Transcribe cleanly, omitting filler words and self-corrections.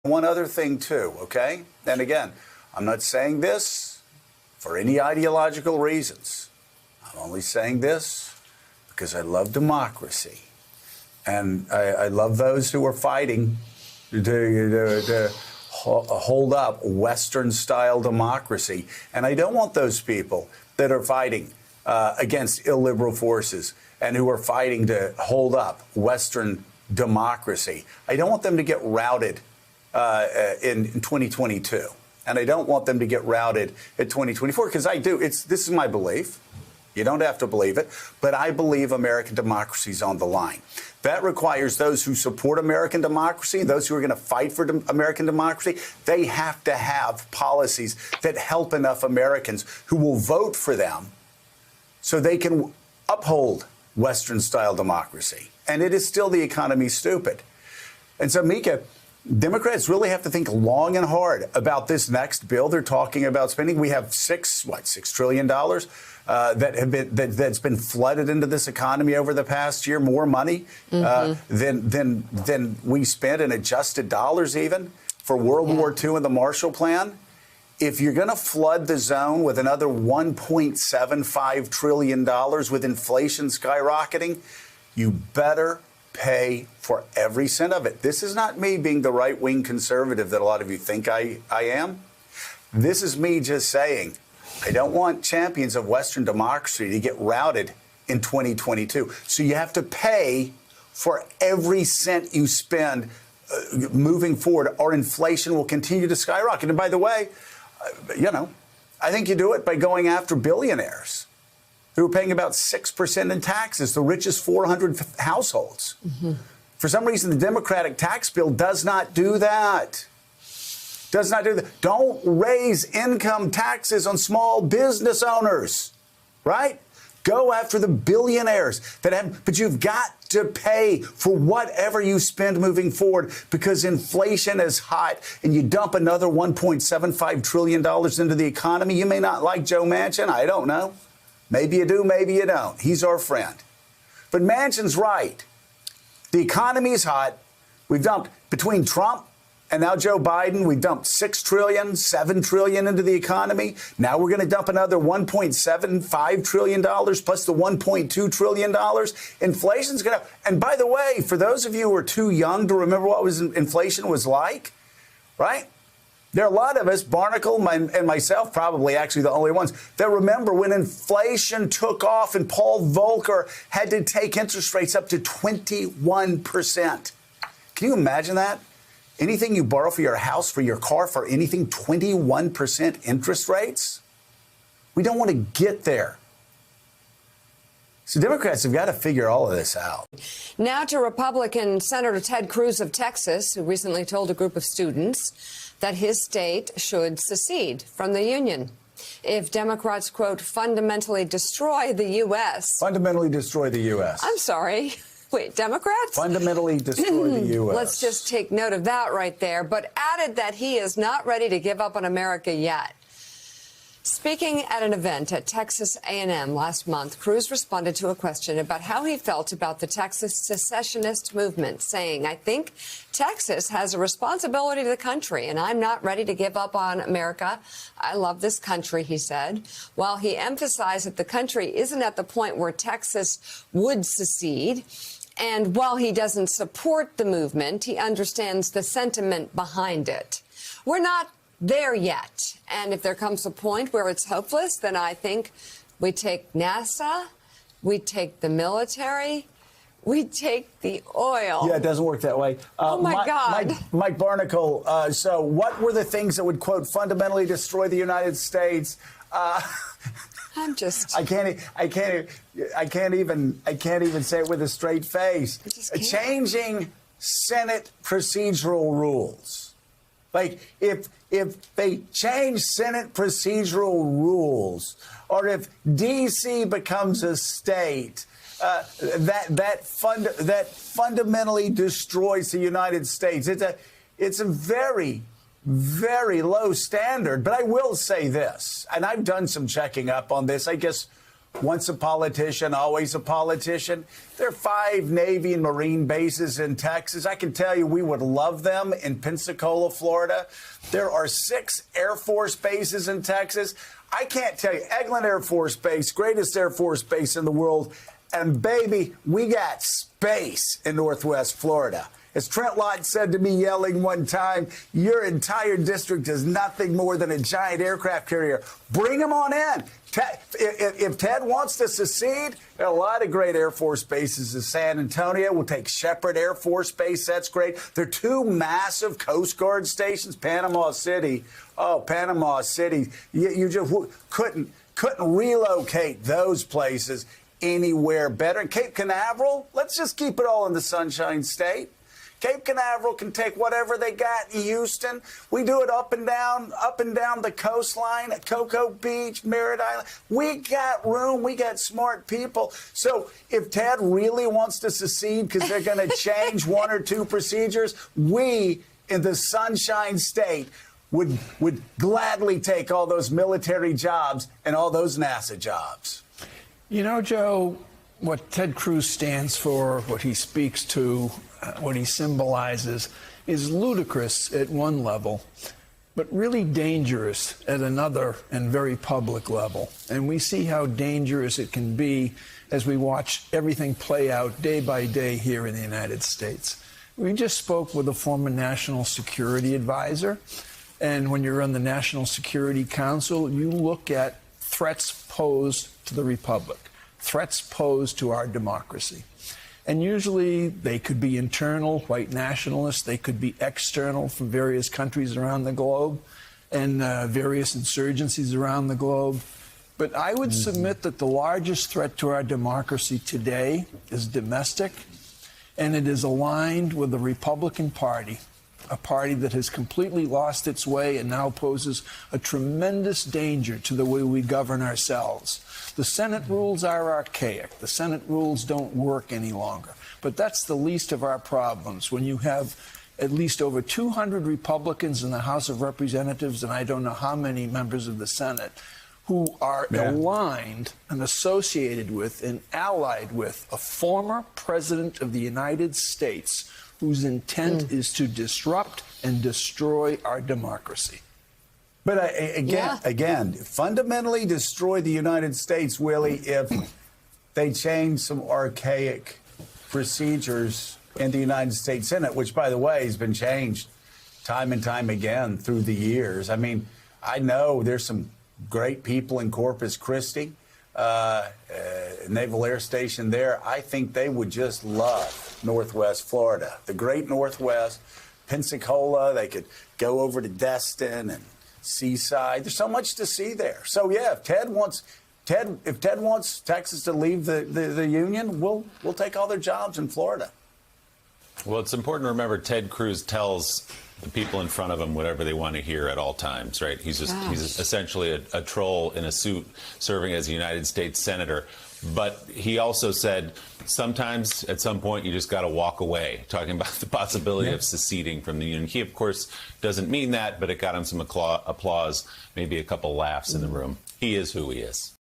One other thing, too, okay? And again, I'm not saying this for any ideological reasons. I'm only saying this because I love democracy. And I love those who are fighting to hold up Western-style democracy. And I don't want those people that are fighting against illiberal forces and who are fighting to hold up Western democracy. I don't want them to get routed in 2022. And I don't want them to get routed at 2024 because I do. This is my belief. You don't have to believe it, but I believe American democracy is on the line. That requires those who support American democracy, those who are going to fight for American democracy, they have to have policies that help enough Americans who will vote for them so they can uphold Western-style democracy. And it is still the economy stupid. And so, Mika, Democrats really have to think long and hard about this next bill they're talking about spending. We have $6 trillion that's been flooded into this economy over the past year, more money than we spent in adjusted dollars even for World War II and the Marshall Plan. If you're going to flood the zone with another $1.75 trillion with inflation skyrocketing, you better pay for every cent of it. This is not me being the right-wing conservative that a lot of you think I am. This is me just saying I don't want champions of Western democracy to get routed in 2022. So you have to pay for every cent you spend moving forward, or inflation will continue to skyrocket. And by the way, I think you do it by going after billionaires who are paying about 6% in taxes, the richest 400 households. For some reason, the Democratic tax bill does not do that. Does not do that. Don't raise income taxes on small business owners, right? Go after the billionaires that have, but you've got to pay for whatever you spend moving forward because inflation is hot and you dump another $1.75 trillion into the economy. You may not like Joe Manchin. I don't know. Maybe you do, maybe you don't. He's our friend. But Manchin's right. The economy is hot. We've dumped between Trump and now Joe Biden, we dumped $6 trillion, $7 trillion into the economy. Now we're going to dump another $1.75 trillion plus the $1.2 trillion. Inflation's going to. And by the way, for those of you who are too young to remember what inflation was like, right? There are a lot of us, Barnacle and myself, probably actually the only ones, that remember when inflation took off and Paul Volcker had to take interest rates up to 21%. Can you imagine that? Anything you borrow for your house, for your car, for anything, 21% interest rates? We don't want to get there. So Democrats have got to figure all of this out. Now to Republican Senator Ted Cruz of Texas, who recently told a group of students that his state should secede from the union if Democrats, quote, fundamentally destroy the U.S. Fundamentally destroy the U.S. I'm sorry. Wait, Democrats? Fundamentally destroy the U.S. Let's just take note of that right there, but added that he is not ready to give up on America yet. Speaking at an event at Texas A&M last month, Cruz responded to a question about how he felt about the Texas secessionist movement, saying, I think Texas has a responsibility to the country, and I'm not ready to give up on America. I love this country, he said. While he emphasized that the country isn't at the point where Texas would secede, and while he doesn't support the movement, he understands the sentiment behind it. We're not there yet. And if there comes a point where it's hopeless, then I think we take NASA, we take the military, we take the oil. Yeah, it doesn't work that way. Oh, my God. Mike Barnacle, so what were the things that would, quote, fundamentally destroy the United States? I'm just. I can't even say it with a straight face. Changing Senate procedural rules. Like if they change Senate procedural rules, or if D.C. becomes a state, that fundamentally destroys the United States. It's a very, very low standard. But I will say this, and I've done some checking up on this. I guess once a politician, always a politician. There are 5 Navy and Marine bases in Texas. I can tell you we would love them in Pensacola, Florida. There are 6 Air Force bases in Texas. I can't tell you, Eglin Air Force Base, greatest Air Force base in the world. And baby, we got space in Northwest Florida. As Trent Lott said to me yelling one time, your entire district is nothing more than a giant aircraft carrier. Bring them on in. If Ted wants to secede, there are a lot of great Air Force bases in San Antonio. We'll take Shepherd Air Force Base. That's great. There are 2 massive Coast Guard stations. Panama City. Oh, Panama City. You just couldn't relocate those places anywhere better. And Cape Canaveral, let's just keep it all in the Sunshine State. Cape Canaveral can take whatever they got in Houston. We do it up and down the coastline at Cocoa Beach, Merritt Island. We got room. We got smart people. So if Ted really wants to secede because they're going to change 1 or 2 procedures, we in the Sunshine State would gladly take all those military jobs and all those NASA jobs. You know, Joe, what Ted Cruz stands for, what he speaks to, what he symbolizes is ludicrous at one level, but really dangerous at another and very public level. And we see how dangerous it can be as we watch everything play out day by day here in the United States. We just spoke with a former national security advisor, and when you're on the National Security Council, you look at threats posed to the republic, threats posed to our democracy. And usually they could be internal, white nationalists. They could be external from various countries around the globe and various insurgencies around the globe. But I would submit that the largest threat to our democracy today is domestic, and it is aligned with the Republican Party, a party that has completely lost its way and now poses a tremendous danger to the way we govern ourselves. The Senate rules are archaic. The Senate rules don't work any longer. But that's the least of our problems. When you have at least over 200 Republicans in the House of Representatives, and I don't know how many members of the Senate, who are aligned and associated with and allied with a former president of the United States whose intent is to disrupt and destroy our democracy. But again, fundamentally destroy the United States, Willie, if they change some archaic procedures in the United States Senate, which, by the way, has been changed time and time again through the years. I mean, I know there's some great people in Corpus Christi, Naval Air Station there. I think they would just love Northwest Florida, the great Northwest, Pensacola. They could go over to Destin and Seaside. There's so much to see there. So yeah, if Ted wants Texas to leave the union, we'll take all their jobs in Florida. Well, it's important to remember Ted Cruz tells the people in front of him whatever they want to hear at all times, right? He's essentially a troll in a suit serving as a United States senator. But he also said sometimes at some point you just got to walk away, talking about the possibility of seceding from the union. He, of course, doesn't mean that, but it got him some applause, maybe a couple laughs in the room. He is who he is.